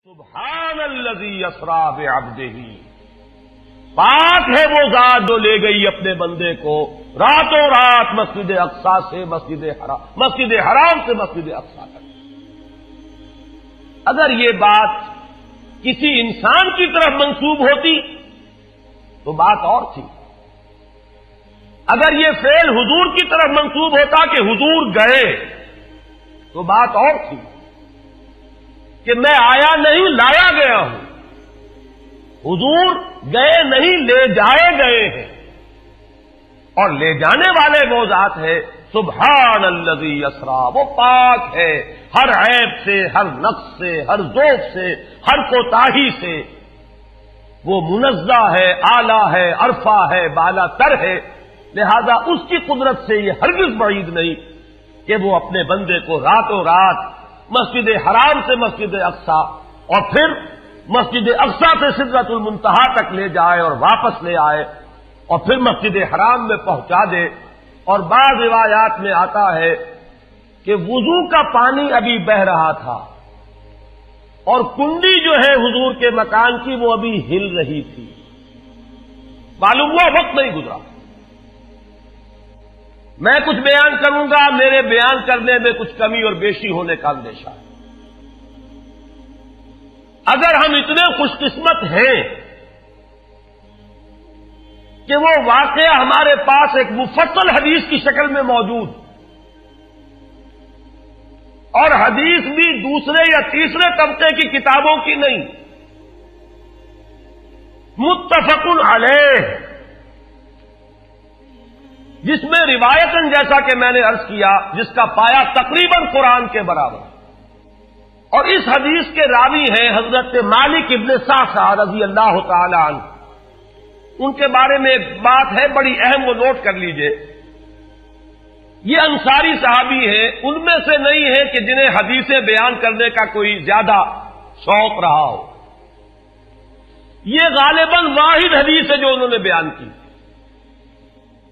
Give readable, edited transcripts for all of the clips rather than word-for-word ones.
سبحان الذی اسری بعبدہ، پاک ہے وہ ذات جو لے گئی اپنے بندے کو راتوں رات مسجد اقصی سے مسجد حرام سے مسجد اقصی تک۔ اگر یہ بات کسی انسان کی طرف منسوب ہوتی تو بات اور تھی، اگر یہ فعل حضور کی طرف منسوب ہوتا کہ حضور گئے تو بات اور تھی کہ میں آیا نہیں لایا گیا ہوں، حضور گئے نہیں لے جائے گئے ہیں، اور لے جانے والے وہ ذات ہے سبحان الذی اسری، وہ پاک ہے ہر عیب سے، ہر نقص سے، ہر ذوق سے، ہر کوتاہی سے، وہ منزہ ہے، اعلیٰ ہے، عرفہ ہے، بالا تر ہے، لہذا اس کی قدرت سے یہ ہرگز بعید نہیں کہ وہ اپنے بندے کو راتوں رات مسجد حرام سے مسجد اقصی اور پھر مسجد اقصی سے سدرۃ المنتہا تک لے جائے اور واپس لے آئے اور پھر مسجد حرام میں پہنچا دے۔ اور بعض روایات میں آتا ہے کہ وضو کا پانی ابھی بہ رہا تھا اور کنڈی جو ہے حضور کے مکان کی وہ ابھی ہل رہی تھی، معلوم ہوا وقت نہیں گزرا۔ میں کچھ بیان کروں گا، میرے بیان کرنے میں کچھ کمی اور بیشی ہونے کا اندیشہ ہے۔ اگر ہم اتنے خوش قسمت ہیں کہ وہ واقعہ ہمارے پاس ایک مفصل حدیث کی شکل میں موجود، اور حدیث بھی دوسرے یا تیسرے طبقے کی کتابوں کی نہیں، متفق علیہ، جس میں روایتاً جیسا کہ میں نے عرض کیا جس کا پایا تقریباً قرآن کے برابر، اور اس حدیث کے راوی ہیں حضرت مالک ابن صعصع رضی اللہ تعالی عنہ۔ ان کے بارے میں ایک بات ہے بڑی اہم، وہ نوٹ کر لیجئے۔ یہ انصاری صحابی ہیں، ان میں سے نہیں ہے کہ جنہیں حدیثیں بیان کرنے کا کوئی زیادہ شوق رہا ہو، یہ غالباً واحد حدیث ہے جو انہوں نے بیان کی،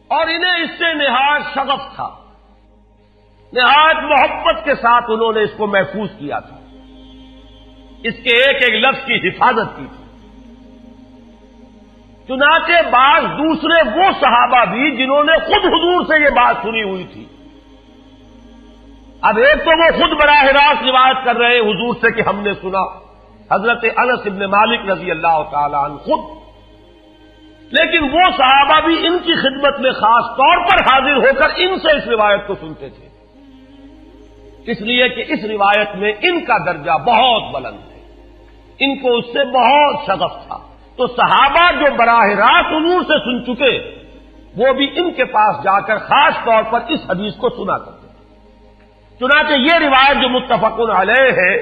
اور انہیں اس سے نہایت شغف تھا، نہایت محبت کے ساتھ انہوں نے اس کو محفوظ کیا تھا، اس کے ایک ایک لفظ کی حفاظت کی تھی۔ چنانچہ بعض دوسرے وہ صحابہ بھی جنہوں نے خود حضور سے یہ بات سنی ہوئی تھی، اب ایک تو وہ خود براہ راست روایت کر رہے ہیں حضور سے کہ ہم نے سنا، حضرت انس ابن مالک رضی اللہ تعالی عنہ خود، لیکن وہ صحابہ بھی ان کی خدمت میں خاص طور پر حاضر ہو کر ان سے اس روایت کو سنتے تھے، اس لیے کہ اس روایت میں ان کا درجہ بہت بلند ہے، ان کو اس سے بہت شغف تھا۔ تو صحابہ جو براہ راست حضور سے سن چکے وہ بھی ان کے پاس جا کر خاص طور پر اس حدیث کو سنا کرتے تھے۔ چنانچہ یہ روایت جو متفق علیہ ہے،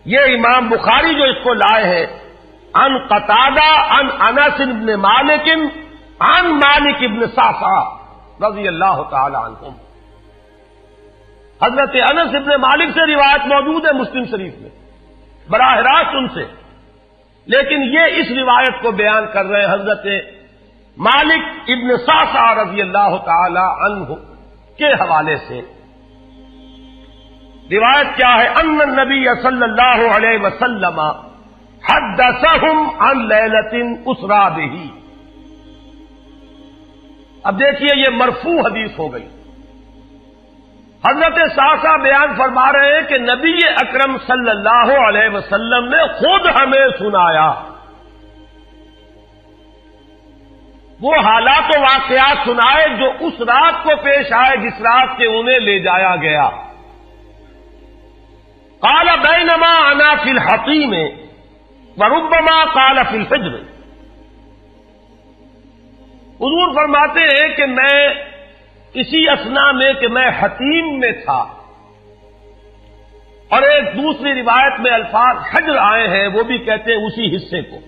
یہ امام بخاری جو اس کو لائے ہیں عن قتادہ عن انس بن مالک عن مالک بن صعصع رضی اللہ تعالی عنہم، حضرت انس بن مالک سے روایت موجود ہے مسلم شریف میں براہ راست ان سے، لیکن یہ اس روایت کو بیان کر رہے ہیں حضرت مالک ابن صعصع رضی اللہ تعالی عنہ کے حوالے سے۔ روایت کیا ہے؟ ان النبی صلی اللہ علیہ وسلم حدثہم عن لیلۃ اسری بہ۔ اب دیکھیے یہ مرفوع حدیث ہو گئی، حضرت صعصع بیان فرما رہے ہیں کہ نبی اکرم صلی اللہ علیہ وسلم نے خود ہمیں سنایا، وہ حالات و واقعات سنائے جو اس رات کو پیش آئے جس رات کے انہیں لے جایا گیا۔ قال بینما انا فی الحطیم وربما قال فی الفجر، حضور فرماتے ہیں کہ میں اسی اثنا میں کہ میں حتیم میں تھا، اور ایک دوسری روایت میں الفاظ حجر آئے ہیں وہ بھی کہتے ہیں اسی حصے کو،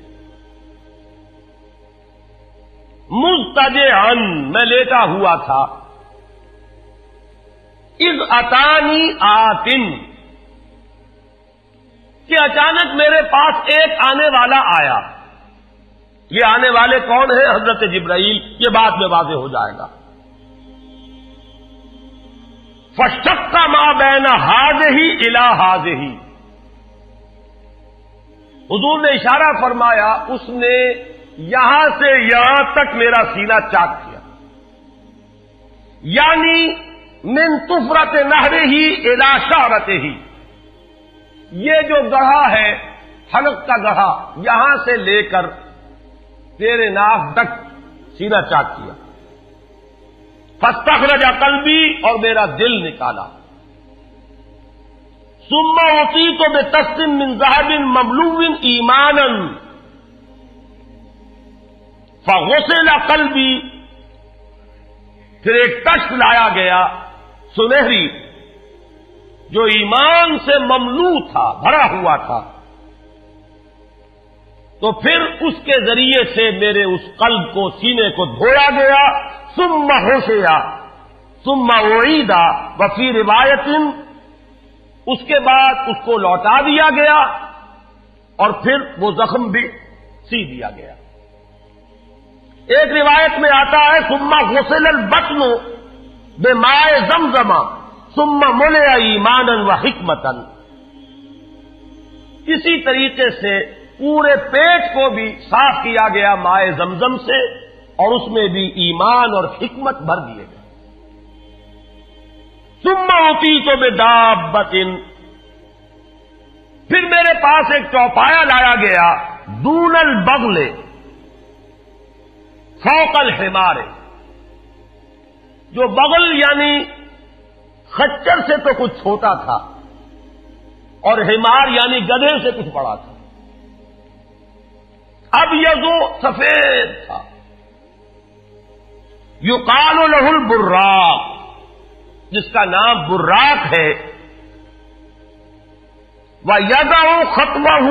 مضطجعا میں لیٹا ہوا تھا، اذ اتانی آتن کہ اچانک میرے پاس ایک آنے والا آیا۔ یہ آنے والے کون ہیں؟ حضرت جبرائیل، یہ بعد میں واضح ہو جائے گا۔ فَاشْتَقَّ مَا بَيْنَ هَٰذِهِ إِلَىٰ هَٰذِهِ، حضور نے اشارہ فرمایا، اس نے یہاں سے یہاں تک میرا سینہ چاک کیا، یعنی من طفرت نہر ہی الی شعرت ہی، یہ جو گڑھا ہے حلق کا گڑھا، یہاں سے لے کر تیرے ناک تک سینہ چاک کیا، فاستخرج قلبی، اور میرا دل نکالا، ثم اعطیت بطست من ذهب مملوء ایمانا فغسل قلبی، پھر ایک تشت لایا گیا سنہری جو ایمان سے مملوء تھا، بھرا ہوا تھا، تو پھر اس کے ذریعے سے میرے اس قلب کو، سینے کو دھویا گیا، ثم غسل ثم اعید وفی روایت، اس کے بعد اس کو لوٹا دیا گیا اور پھر وہ زخم بھی سی دیا گیا۔ ایک روایت میں آتا ہے ثم غسل البطن بماء زمزم ثم ملئ ایمانا وحکمتا، اسی طریقے سے پورے پیٹ کو بھی صاف کیا گیا مائع زمزم سے، اور اس میں بھی ایمان اور حکمت بھر دیے گئے۔ ثم اعطیت بدابۃ، پھر میرے پاس ایک چوپایا لایا گیا، دون البغل فوق الحمار، جو بغل یعنی خچر سے تو کچھ چھوٹا تھا، اور حمار یعنی گدھے سے کچھ بڑا تھا، اب یہ سفید تھا، یقال له البراق، جس کا نام براق ہے، وَيَدَعُ خَطْوَهُ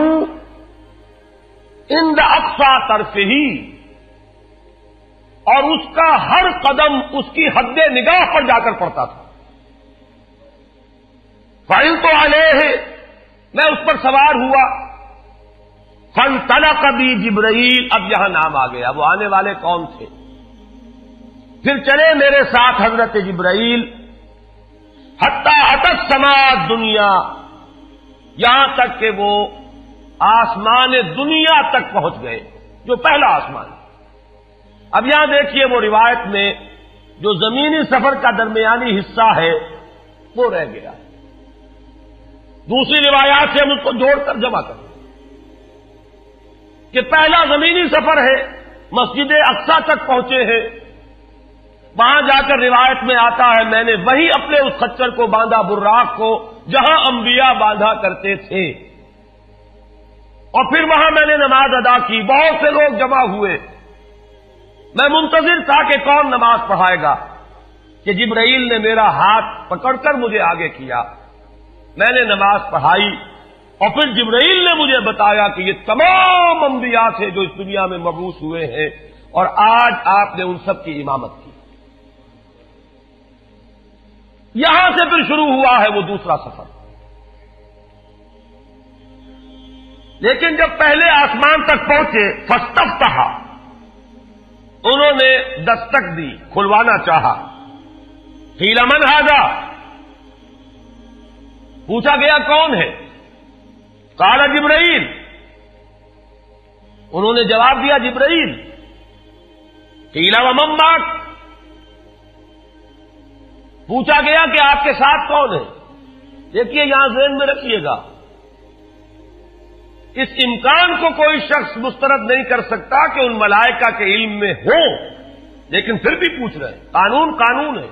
عِنْدَ أَقْصَى طَرْفِهِ، اور اس کا ہر قدم اس کی حد نگاہ پر جا کر پڑتا تھا۔ فَعِلْتُ عَلَيْهِ، میں اس پر سوار ہوا، فَانْطَلَقَ بِي جبرائیل، اب یہاں نام آ گیا، وہ آنے والے کون تھے؟ پھر چلے میرے ساتھ حضرت جبرائیل، حتی اتی السماء الدنیا، یہاں تک کہ وہ آسمان دنیا تک پہنچ گئے، جو پہلا آسمان۔ اب یہاں دیکھیے وہ روایت میں جو زمینی سفر کا درمیانی حصہ ہے وہ رہ گیا، دوسری روایات سے ہم اس کو جوڑ کر جمع کریں کہ پہلا زمینی سفر ہے، مسجد اقصیٰ تک پہنچے ہیں، وہاں جا کر روایت میں آتا ہے میں نے وہی اپنے اس خچر کو باندھا، براق کو، جہاں انبیاء باندھا کرتے تھے، اور پھر وہاں میں نے نماز ادا کی، بہت سے لوگ جمع ہوئے، میں منتظر تھا کہ کون نماز پڑھائے گا، کہ جبرائیل نے میرا ہاتھ پکڑ کر مجھے آگے کیا، میں نے نماز پڑھائی، اور پھر جبرائیل نے مجھے بتایا کہ یہ تمام انبیاء تھے جو اس دنیا میں مبعوث ہوئے ہیں، اور آج آپ نے ان سب کی امامت کی۔ یہاں سے پھر شروع ہوا ہے وہ دوسرا سفر، لیکن جب پہلے آسمان تک پہنچے، فاستفتح، انہوں نے دستک دی، کھلوانا چاہا، قیل من ھذا، پوچھا گیا کون ہے؟ قال جبرائیل، انہوں نے جواب دیا جبرائیل۔ قیل ومن معک، پوچھا گیا کہ آپ کے ساتھ کون ہے؟ دیکھیے یہاں ذہن میں رکھیے گا، اس امکان کو کوئی شخص مسترد نہیں کر سکتا کہ ان ملائکہ کے علم میں ہو، لیکن پھر بھی پوچھ رہے ہیں، قانون قانون ہے،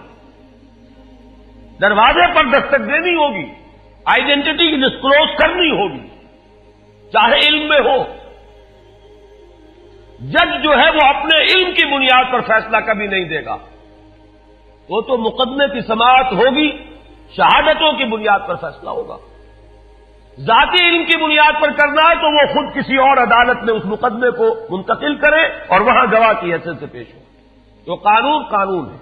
دروازے پر دستک دینی ہوگی، آئیڈینٹی ڈسکلوز کرنی ہوگی، چاہے علم میں ہو۔ جج جو ہے وہ اپنے علم کی بنیاد پر فیصلہ کبھی نہیں دے گا، وہ تو مقدمے کی سماعت ہوگی، شہادتوں کی بنیاد پر فیصلہ ہوگا۔ ذاتی علم کی بنیاد پر کرنا ہے تو وہ خود کسی اور عدالت میں اس مقدمے کو منتقل کرے اور وہاں گواہ کی حیثیت سے پیش ہو، تو قانون قانون ہے۔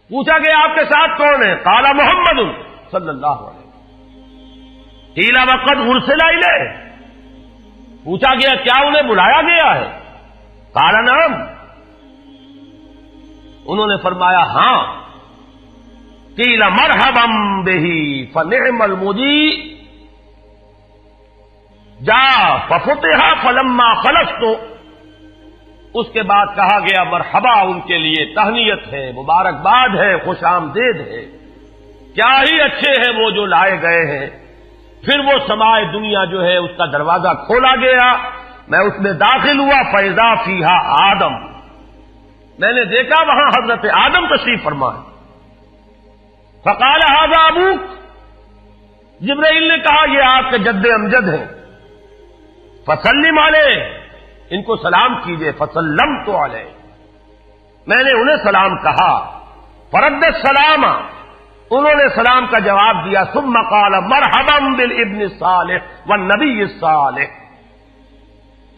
پوچھا گیا آپ کے ساتھ کون ہے؟ قال محمد صلی اللہ علیہ وسلم۔ قیل وقد ارسل الیہ، پوچھا گیا کیا انہیں بلایا گیا ہے؟ قال نعم، انہوں نے فرمایا ہاں۔ قیل مرحبا بہ فنعم المجیء، جا ففتح فلما خلصت، اس کے بعد کہا گیا مرحبا ان کے لیے، تہنیت ہے، مبارکباد ہے، خوش آمدید ہے، کیا ہی اچھے ہیں وہ جو لائے گئے ہیں۔ پھر وہ سمائے دنیا جو ہے اس کا دروازہ کھولا گیا، میں اس میں داخل ہوا، فیضا فیہا آدم، میں نے دیکھا وہاں حضرت آدم تشریف فرما ہے۔ فقال ھذا ابوک، جبرائیل نے کہا یہ آپ کے جد امجد ہیں، فسلم علیہ، ان کو سلام کیجئے، فسلمت علیہ، میں نے انہیں سلام کہا، فرد السلام، انہوں نے سلام کا جواب دیا، ثم قال مرحبا بالابن الصالح والنبی الصالح،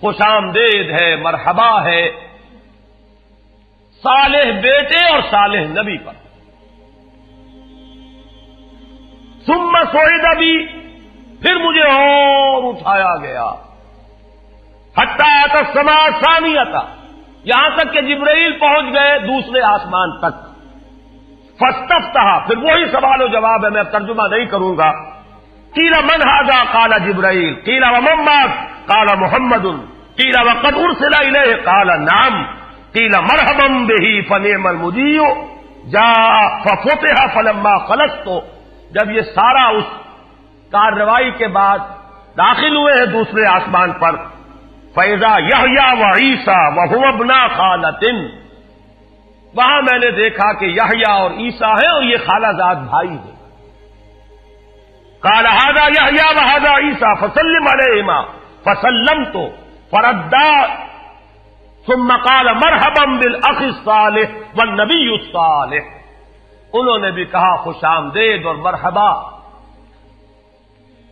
خوش آمدید ہے، مرحبا ہے صالح بیٹے اور صالح نبی پر۔ ثم صعد بی، پھر مجھے اور اٹھایا گیا، حتی اتی السماء الثانیۃ، یہاں تک کہ جبرائیل پہنچ گئے دوسرے آسمان تک۔ فاستفتح، پھر وہی سوال و جواب ہے، میں ترجمہ نہیں کروں گا۔ قیل من ھذا قال جبرائیل، قیل ومن معک قال محمد، قیل وقد ارسل الیہ قال نعم، قیل مرحبا بہ فنعم المجیء جاء ففتح فلما خلصت۔ جب یہ سارا اس کارروائی کے بعد داخل ہوئے ہیں دوسرے آسمان پر، فَإِذَا یحییٰ وعیسیٰ وَهُوَ ابْنَا خَالَةٍ، وہاں میں نے دیکھا کہ یحییٰ اور عیسیٰ ہیں اور یہ خالہ زاد بھائی ہیں۔ قَالَ هَذَا یحییٰ وَهَذَا عیسیٰ فَسَلِّمْ عَلَيْهِمَا فَسَلَّمْتُ فَرَدَّا ثُمَّ قَالَ مَرْحَبًا بِالْأَخِ الصَّالِحِ وَالنَّبِيِّ الصَّالِحِ، انہوں نے بھی کہا خوش آمدید اور مرحبا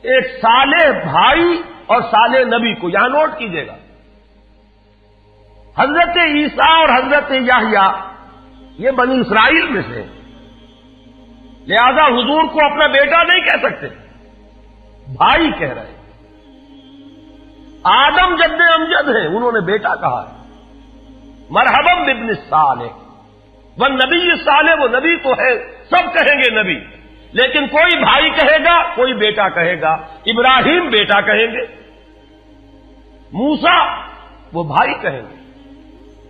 ایک صالح بھائی اور صالح نبی کو، یہاں نوٹ کیجئے گا، حضرت عیسیٰ اور حضرت یحییٰ یہ بنی اسرائیل میں سے، لہذا حضور کو اپنا بیٹا نہیں کہہ سکتے، بھائی کہہ رہے ہیں۔ آدم جد امجد ہیں، انہوں نے بیٹا کہا ہے، مرحبا بابن الصالح والنبی الصالح، وہ نبی تو ہے، سب کہیں گے نبی، لیکن کوئی بھائی کہے گا، کوئی بیٹا کہے گا، ابراہیم بیٹا کہیں گے، موسیٰ وہ بھائی کہیں گے،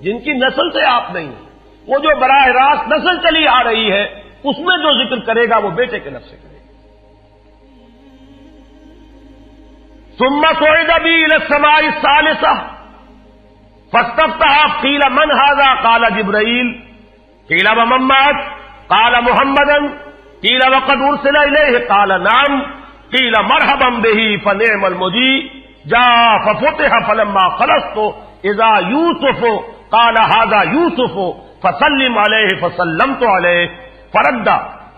جن کی نسل سے آپ نہیں ہیں، وہ جو براہ راست نسل چلی آ رہی ہے اس میں جو ذکر کرے گا وہ بیٹے کے لفظ سے کرے گا۔ ثم صعد بی الی السماء الثالثہ فاستفتح قیل من ھذا قال جبرائیل، قیل ومن معک قال محمدا، قیل وقد ارسل الیہ قال نعم، قیل مرحبا بہ فنعم المجیء جاء ففتح فلما خلصت اذا یوسف قال ھذا یوسف فسلم علیہ فسلمت علیہ فرد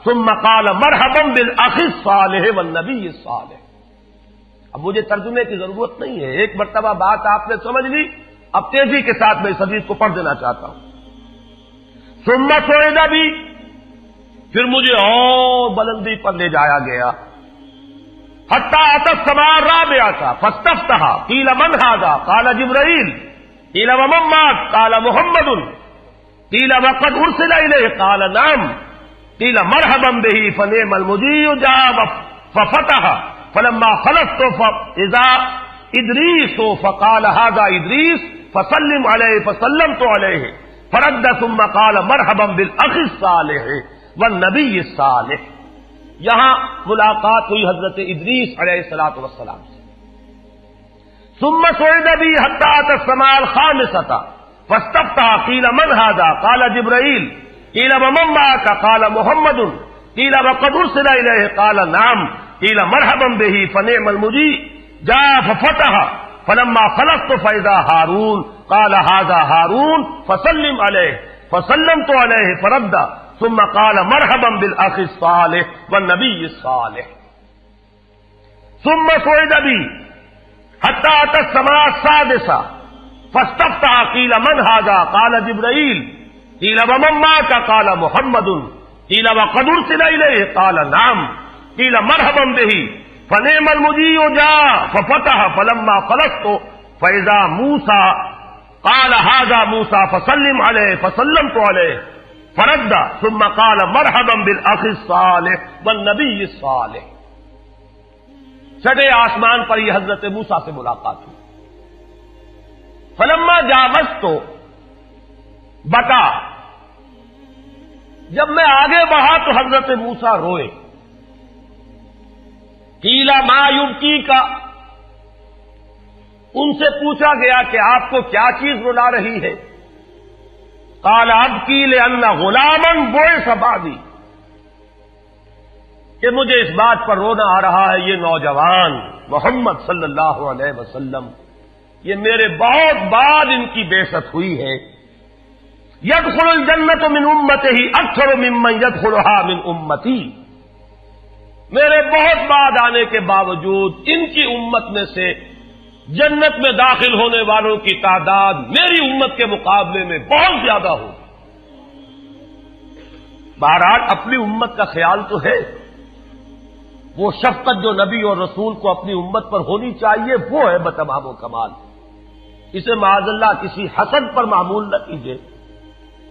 ثم قال مرحبا بالاخ الصالح والنبی الصالح۔ اب مجھے ترجمے کی ضرورت نہیں ہے، ایک مرتبہ بات آپ نے سمجھ لی، اب تیزی کے ساتھ میں اس حدیث کو پڑھ دینا چاہتا ہوں۔ ثم صعد بی، پھر مجھے اور بلندی پر لے جایا گیا، حتی اتی السماء الرابعۃ فاستفتح قیل من ھذا قال جبرائیل، قیل ومن معک قال محمد، قیل وقد ارسل الیہ قال نعم، قیل مرحبا بہ فنعم المجیء جاء ففتح فلما خلصت فاذا ادریس فقال ھذا ادریس فسلم علیہ فسلمت علیہ فرد ثم قال مرحبا بالاخ الصالح والنبی الصالح۔ یہاں ملاقات ہوئی حضرت ادریس علیہ الصلوۃ والسلام سے۔ ثم صعد بی حتی اتی السماء الخامسۃ فاستفتح قیل من ھذا قال جبرائیل، قیل ومن معک قال محمد، قیل وقد ارسل الیہ قال نعم، قیل مرحبا بہ فنعم المجیء جاء ففتح فلما خلصت فاذا ہارون قال ھذا ہارون فسلم علیہ فسلمت علیہ فرد ثم قال مرحبا بالاخ الصالح والنبی الصالح۔ ثم صعد بی حتی اتی السماء السادسۃ فاستفتح قیل من ھذا قال جبرائیل، قیل ومن معک قال محمد، قیل وقد ارسل الیہ قال نعم، قیل مرحبا بہ فنعم المجیء جاء ففتح فلما خلصت فاذا موسیٰ قال ھذا موسیٰ فسلم علیہ فسلمت علیہ فرد ثم قال مرحبا بالاخ الصالح والنبی الصالح۔ چھٹے آسمان پر یہ حضرت موسیٰ سے ملاقات ہوئی. فلما جاوزت تو بتا، جب میں آگے بڑھا تو حضرت موسیٰ روئے. قیل ما یبکی کا، ان سے پوچھا گیا کہ آپ کو کیا چیز رلا رہی ہے؟ قال ابکی لأن غلاما بعث بعدی، کہ مجھے اس بات پر رونا آ رہا ہے یہ نوجوان محمد صلی اللہ علیہ وسلم، یہ میرے بہت بعد ان کی بعثت ہوئی ہے. يدخل الجنت من امته اکثر ممن يدخلها من امتی، میرے بہت بعد آنے کے باوجود ان کی امت میں سے جنت میں داخل ہونے والوں کی تعداد میری امت کے مقابلے میں بہت زیادہ ہوگی. بہرحال اپنی امت کا خیال تو ہے، وہ شفقت جو نبی اور رسول کو اپنی امت پر ہونی چاہیے وہ ہے بتمام و کمال. اسے معاذ اللہ کسی حسد پر معمول نہ کیجیے،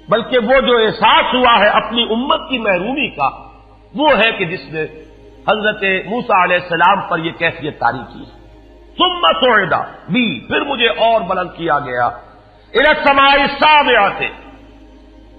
بلکہ وہ جو احساس ہوا ہے اپنی امت کی محرومی کا، وہ ہے کہ جس نے حضرت موسیٰ علیہ السلام پر یہ کیفیت طاری کی ہے. ثم صعد بی، پھر مجھے اور بلند کیا گیا الی السماء السابعۃ،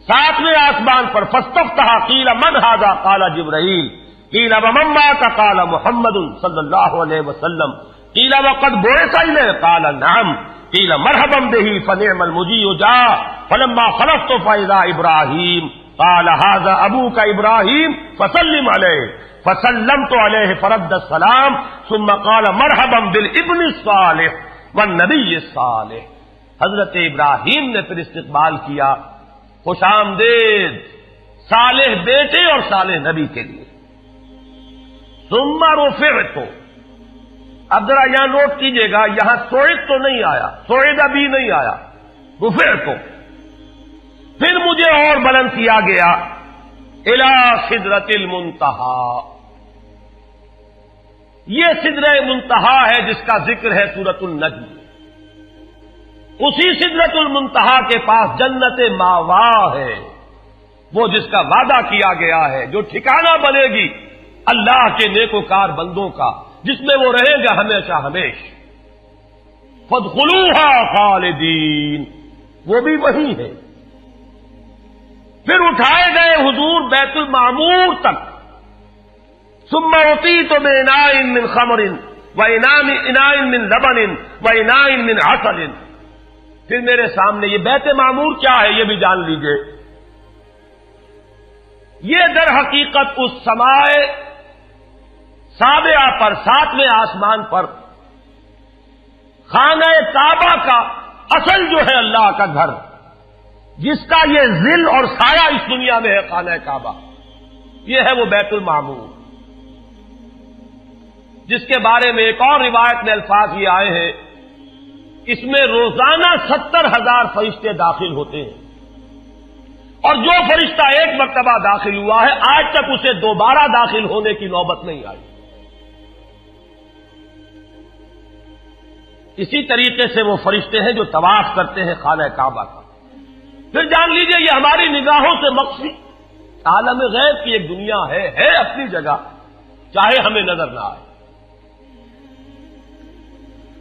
ساتویں آسمان پر. فاستفتح قیل من ھذا قال جبرائیل، قیل ومن معک قال محمد صلی اللہ علیہ وسلم، قیل وقد بعث الیہ قال نعم، قیل مرحبا بہ فنعم المجیء جاء. فلما خلفت فاذا ابراہیم قال ھذا ابوک ابراہیم فسلم علیہ، فسلمت علیہ فرد السلام ثم قال مرحبا بالابن الصالح والنبی الصالح. حضرت ابراہیم نے پھر استقبال کیا، خوش آمدید صالح بیٹے اور صالح نبی کے لیے. ثم رفعت، اب ذرا یہاں نوٹ کیجئے گا، یہاں سوئد تو نہیں آیا، سوئد ابھی نہیں آیا، رفعت. پھر مجھے اور بلند کیا گیا الی سدرۃ المنتہا. یہ سدرہ منتہا ہے جس کا ذکر ہے سورۃ النجم. اسی سدرۃ المنتہا کے پاس جنت ماوا ہے، وہ جس کا وعدہ کیا گیا ہے، جو ٹھکانہ بنے گی اللہ کے نیکوکار بندوں کا، جس میں وہ رہیں گے ہمیشہ ہمیش. فادخلوها خالدین، وہ بھی وہی ہے. پھر اٹھائے گئے حضور بیت المعمور تک. ثم اعطیت باناء من خمر واناء من لبن واناء من عسل. پھر میرے سامنے یہ بیت معمور کیا ہے یہ بھی جان لیجئے. یہ در حقیقت اس سماء سابعہ پر، ساتویں آسمان پر خانہ کعبہ کا اصل جو ہے اللہ کا گھر، جس کا یہ ظل اور سایہ اس دنیا میں ہے خانہ کعبہ، یہ ہے وہ بیت المعمور، جس کے بارے میں ایک اور روایت میں الفاظ یہ آئے ہیں، اس میں روزانہ 70,000 فرشتے داخل ہوتے ہیں، اور جو فرشتہ ایک مرتبہ داخل ہوا ہے آج تک اسے دوبارہ داخل ہونے کی نوبت نہیں آئی. اسی طریقے سے وہ فرشتے ہیں جو طواف کرتے ہیں خانہ کعبہ کا. پھر جان لیجئے یہ ہماری نگاہوں سے مخفی عالم غیب کی ایک دنیا ہے اپنی جگہ، چاہے ہمیں نظر نہ آئے.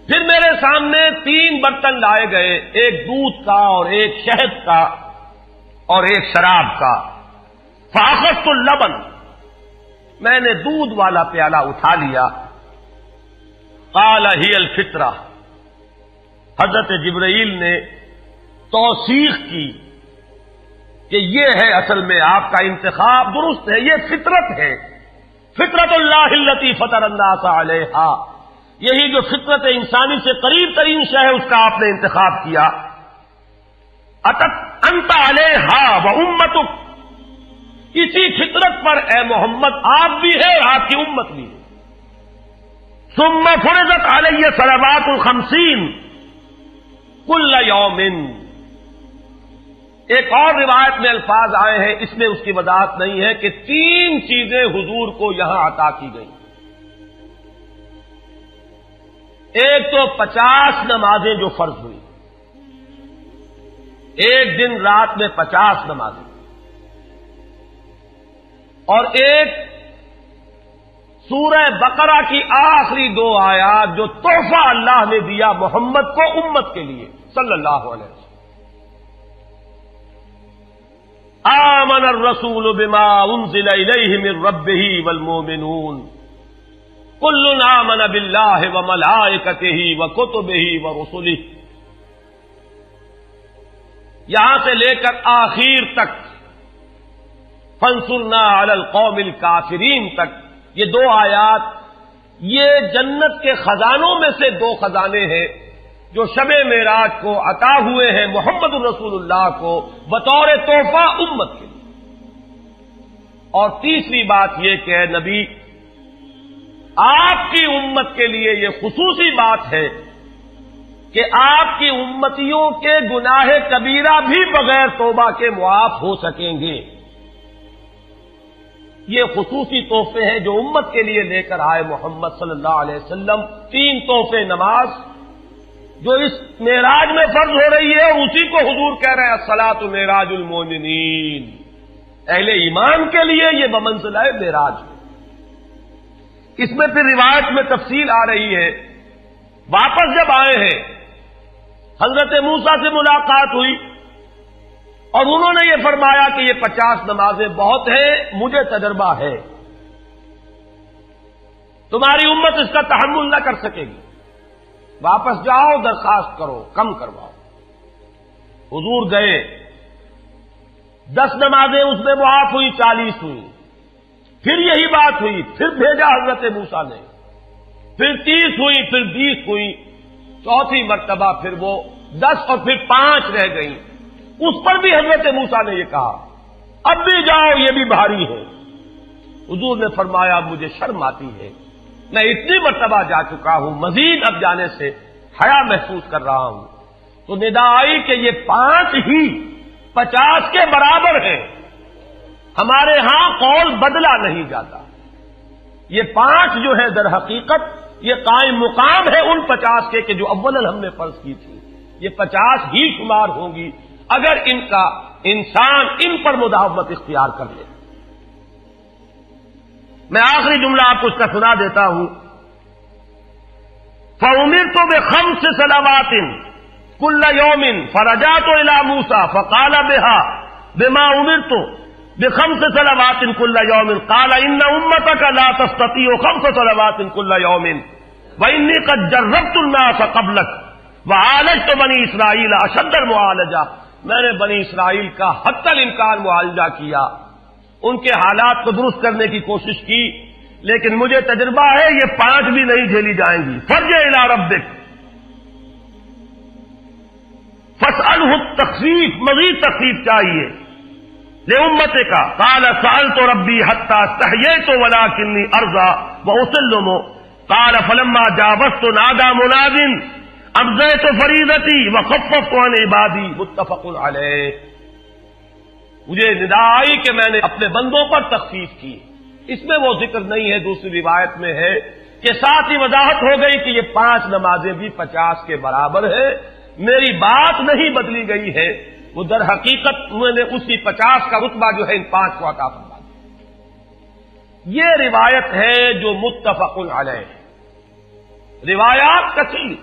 پھر میرے سامنے 3 برتن لائے گئے، ایک دودھ کا اور ایک شہد کا اور ایک شراب کا. فاخذت اللبن، میں نے دودھ والا پیالہ اٹھا لیا. قال ہی الفطرہ، حضرت جبرائیل نے توثیق کی کہ یہ ہے اصل میں آپ کا انتخاب درست ہے، یہ فطرت ہے. فطرت اللہ التی فطر الناس علیہا، یہی جو فطرت انسانی سے قریب ترین شے ہے اس کا آپ نے انتخاب کیا. اتت انت علیہا و امتک، اسی فطرت پر اے محمد آپ بھی ہے اور آپ کی امت بھی ہے. ثم فرضت علیہ صلوات 50 کل یوم. ایک اور روایت میں الفاظ آئے ہیں، اس میں اس کی وضاحت نہیں ہے کہ 3 چیزیں حضور کو یہاں عطا کی گئی. ایک تو 50 نمازیں جو فرض ہوئی، ایک دن رات میں 50 نمازیں، اور ایک سورہ بقرہ کی آخری 2 آیات جو تحفہ اللہ نے دیا محمد کو امت کے لیے صلی اللہ علیہ وسلم. آمن الرسول بما انزل الیہ من ربہ والمؤمنون کل آمن باللہ وملائکتہ وکتبہ ورسلہ. یہاں سے لے کر آخر تک فانصرنا علی القوم الکافرین تک یہ 2 آیات یہ جنت کے خزانوں میں سے 2 خزانے ہیں جو شب معراج کو عطا ہوئے ہیں محمد الرسول اللہ کو بطور تحفہ امت کے لیے. اور تیسری بات یہ کہ اے نبی آپ کی امت کے لیے یہ خصوصی بات ہے کہ آپ کی امتیوں کے گناہ کبیرہ بھی بغیر توبہ کے معاف ہو سکیں گے. یہ خصوصی تحفے ہیں جو امت کے لیے لے کر آئے محمد صلی اللہ علیہ وسلم. 3 تحفے نماز جو اس معراج میں فرض ہو رہی ہے اور اسی کو حضور کہہ رہے ہیں الصلاۃ معراج المومنین. اہل ایمان کے لیے یہ بمنزلہ معراج ہے. اس میں پھر روایت میں تفصیل آ رہی ہے. واپس جب آئے ہیں حضرت موسیٰ سے ملاقات ہوئی اور انہوں نے یہ فرمایا کہ یہ 50 نمازیں بہت ہیں, مجھے تجربہ ہے, تمہاری امت اس کا تحمل نہ کر سکے گی, واپس جاؤ درخواست کرو کم کرواؤ. حضور گئے, 10 نمازیں اس میں معاف ہوئی, 40 ہوئی. پھر یہی بات ہوئی, پھر بھیجا حضرت موسیٰ نے, پھر 30 ہوئی, پھر 20 ہوئی, چوتھی مرتبہ پھر وہ 10 اور پھر 5 رہ گئیں. اس پر بھی حضرت موسیٰ نے یہ کہا اب بھی جاؤ, یہ بھی بھاری ہے. حضور نے فرمایا مجھے شرم آتی ہے, میں اتنی مرتبہ جا چکا ہوں, مزید اب جانے سے حیا محسوس کر رہا ہوں. تو ندا آئی کہ یہ 5 ہی 50 کے برابر ہیں. ہمارے ہاں قول بدلا نہیں جاتا. یہ 5 جو ہے در حقیقت یہ قائم مقام ہے ان 50 کے کہ جو اول ہم نے فرض کی تھی. یہ 50 ہی شمار ہوں گی اگر ان کا انسان ان پر مداومت اختیار کر لے. میں آخری جملہ آپ کو اس کا سنا دیتا ہوں. فَأُمِرْتُ بِخَمْسِ صَلَوَاتٍ كُلَّ يَوْمٍ فَرَجَعْتُ إِلَى مُوسَىٰ فَقَالَ بِمَا أُمِرْتُ بِخَمْسِ صَلَوَاتٍ كُلَّ يَوْمٍ قَالَ إِنَّ أُمَّتَكَ لَا تَسْتَطِيعُ 5 صَلَوَاتٍ كُلَّ يَوْمٍ وَإِنِّي قَدْ جَرَّبْتُ النَّاسَ قَبْلَكَ وَعَالَجْتُ بَنِي إِسْرَائِيلَ أَشَدَّ الْمُعَالَجَةِ. میں نے بنی اسرائیل کا حتی الامکان معالجہ کیا, ان کے حالات کو درست کرنے کی کوشش کی, لیکن مجھے تجربہ ہے یہ 5 بھی نہیں جھیلی جائیں گی. فَارْجِعْ إِلَىٰ رَبِّكَ فَاسْأَلْهُ التَّخْفِيفَ, مزید تخفیف چاہیے لِأُمَّتِكَ. قَالَ سَأَلْتُ رَبِّي حَتَّىٰ اسْتَحْيَيْتُ وَلَٰكِنِّي أَرْضَىٰ وَأُسِلُّمُ. قَالَ فَلَمَّا جَاوَزْتُ نَادَىٰ مُنَادٍ ابزیت فریضتی وخففت عن عبادی. متفق علیہ. مجھے ندا آئی کہ میں نے اپنے بندوں پر تخفیف کی. اس میں وہ ذکر نہیں ہے, دوسری روایت میں ہے کہ ساتھ ہی وضاحت ہو گئی کہ یہ 5 نمازیں بھی 50 کے برابر ہے. میری بات نہیں بدلی گئی ہے, وہ در حقیقت میں نے اسی 50 کا رتبہ جو ہے ان 5 کو عطا فرما دیا. یہ روایت ہے جو متفق علیہ. روایات کثیر,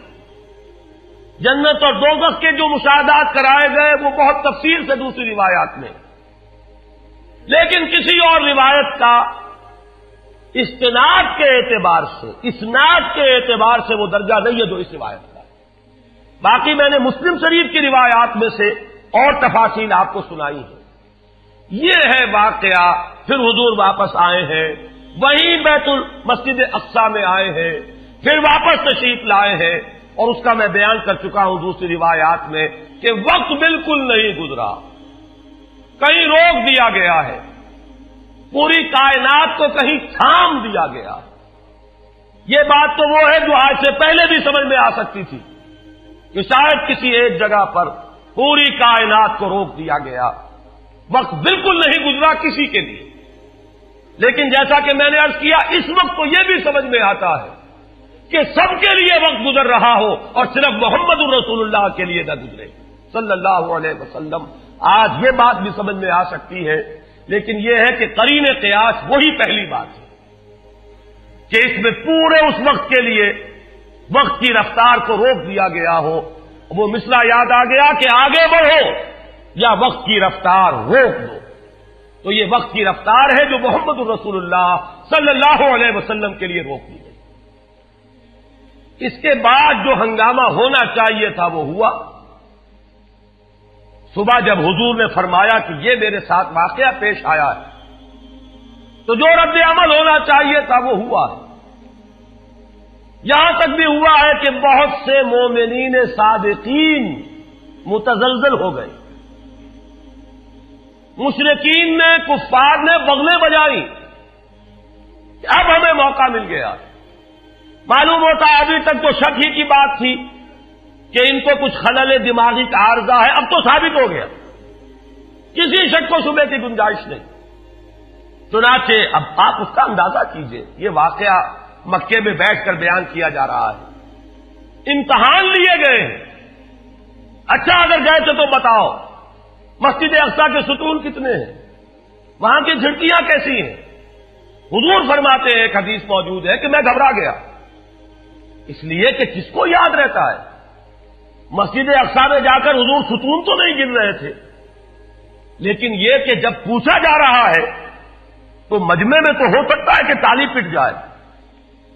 جنت اور دوزخ کے جو مشاہدات کرائے گئے وہ بہت تفصیل سے دوسری روایات میں, لیکن کسی اور روایت کا استناد کے اعتبار سے, اسناد کے اعتبار سے وہ درجہ نہیں ہے جو اس روایت کا. باقی میں نے مسلم شریف کی روایات میں سے اور تفاصیل آپ کو سنائی ہے. یہ ہے واقعہ. پھر حضور واپس آئے ہیں, وہیں بیت المسجد اقصی میں آئے ہیں, پھر واپس تشریف لائے ہیں, اور اس کا میں بیان کر چکا ہوں دوسری روایات میں کہ وقت بالکل نہیں گزرا, کہیں روک دیا گیا ہے, پوری کائنات کو کہیں تھام دیا گیا. یہ بات تو وہ ہے جو آج سے پہلے بھی سمجھ میں آ سکتی تھی کہ شاید کسی ایک جگہ پر پوری کائنات کو روک دیا گیا. وقت بالکل نہیں گزرا کسی کے لیے. لیکن جیسا کہ میں نے عرض کیا, اس وقت تو یہ بھی سمجھ میں آتا ہے کہ سب کے لیے وقت گزر رہا ہو اور صرف محمد الرسول اللہ کے لیے نہ گزرے صلی اللہ علیہ وسلم. آج یہ بات بھی سمجھ میں آ سکتی ہے, لیکن یہ ہے کہ قرین قیاس وہی پہلی بات ہے. کہ اس میں پورے اس وقت کے لیے وقت کی رفتار کو روک دیا گیا ہو. وہ مسئلہ یاد آ گیا کہ آگے بڑھو یا وقت کی رفتار روک دو. تو یہ وقت کی رفتار ہے جو محمد الرسول اللہ صلی اللہ علیہ وسلم کے لیے روک دی گئی. اس کے بعد جو ہنگامہ ہونا چاہیے تھا وہ ہوا. صبح جب حضور نے فرمایا کہ یہ میرے ساتھ واقعہ پیش آیا ہے تو جو رد عمل ہونا چاہیے تھا وہ ہوا ہے. یہاں تک بھی ہوا ہے کہ بہت سے مومنین صادقین متزلزل ہو گئے. مشرکین نے کفار نے بغلیں بجائی کہ اب ہمیں موقع مل گیا. معلوم ہوتا ہے ابھی تک تو شک ہی کی بات تھی کہ ان کو کچھ خلل دماغی کا عارضہ ہے. اب تو ثابت ہو گیا, کسی شک کو شبے کی گنجائش نہیں. چنانچہ اب آپ اس کا اندازہ کیجئے, یہ واقعہ مکے میں بیٹھ کر بیان کیا جا رہا ہے. امتحان لیے گئے ہیں. اچھا اگر گئے تھے تو بتاؤ مسجد اقصی کے ستون کتنے ہیں, وہاں کی کھڑکیاں کیسی ہیں. حضور فرماتے ہیں, ایک حدیث موجود ہے کہ میں گھبرا گیا, اس لیے کہ کس کو یاد رہتا ہے. مسجد اقصی میں جا کر حضور ستون تو نہیں گن رہے تھے, لیکن یہ کہ جب پوچھا جا رہا ہے تو مجمع میں تو ہو سکتا ہے کہ تالی پٹ جائے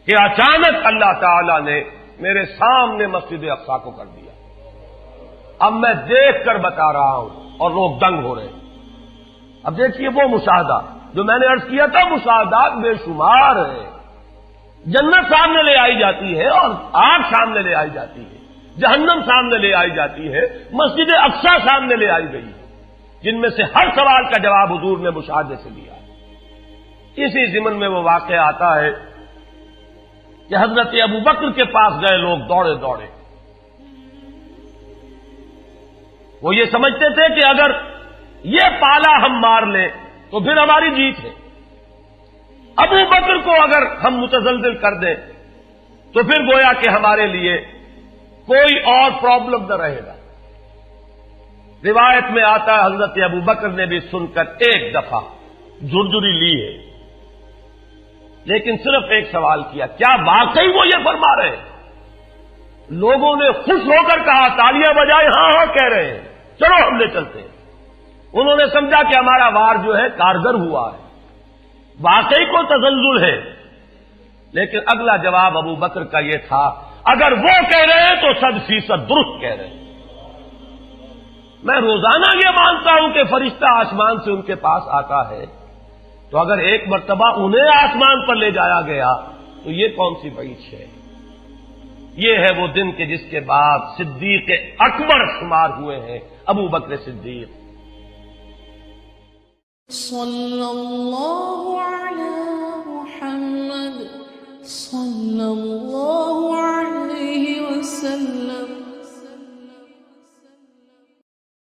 کہ اچانک اللہ تعالی نے میرے سامنے مسجد اقصی کو کر دیا. اب میں دیکھ کر بتا رہا ہوں اور لوگ دنگ ہو رہے ہیں. اب دیکھیے وہ مشاہدہ جو میں نے عرض کیا تھا, مشاہدات بے شمار ہیں. جنت سامنے لے آئی جاتی ہے اور آگ سامنے لے آئی جاتی ہے, جہنم سامنے لے آئی جاتی ہے, مسجد اقصی سامنے لے آئی گئی ہے, جن میں سے ہر سوال کا جواب حضور نے مشاہدے سے دیا. اسی ضمن میں وہ واقعہ آتا ہے کہ حضرت ابو بکر کے پاس گئے لوگ دوڑے دوڑے. وہ یہ سمجھتے تھے کہ اگر یہ پالا ہم مار لیں تو پھر ہماری جیت ہے. ابو بکر کو اگر ہم متزلزل کر دیں تو پھر گویا کہ ہمارے لیے کوئی اور پرابلم نہ رہے گا. روایت میں آتا ہے حضرت ابو بکر نے بھی سن کر ایک دفعہ جھرجھری لی ہے, لیکن صرف ایک سوال کیا, کیا واقعی وہ یہ فرما رہے ہیں؟ لوگوں نے خوش ہو کر کہا, تالیاں بجائے, ہاں ہاں کہہ رہے ہیں, چلو ہم لے چلتے ہیں. انہوں نے سمجھا کہ ہمارا وار جو ہے کارگر ہوا ہے, واقعی کو تزلزل ہے. لیکن اگلا جواب ابو بکر کا یہ تھا, اگر وہ کہہ رہے ہیں تو 100% درست کہہ رہے ہیں. میں روزانہ یہ مانتا ہوں کہ فرشتہ آسمان سے ان کے پاس آتا ہے, تو اگر ایک مرتبہ انہیں آسمان پر لے جایا گیا تو یہ کون سی بڑی ہے. یہ ہے وہ دن کہ جس کے بعد صدیق اکبر شمار ہوئے ہیں ابو بکر صدیق. صلی اللہ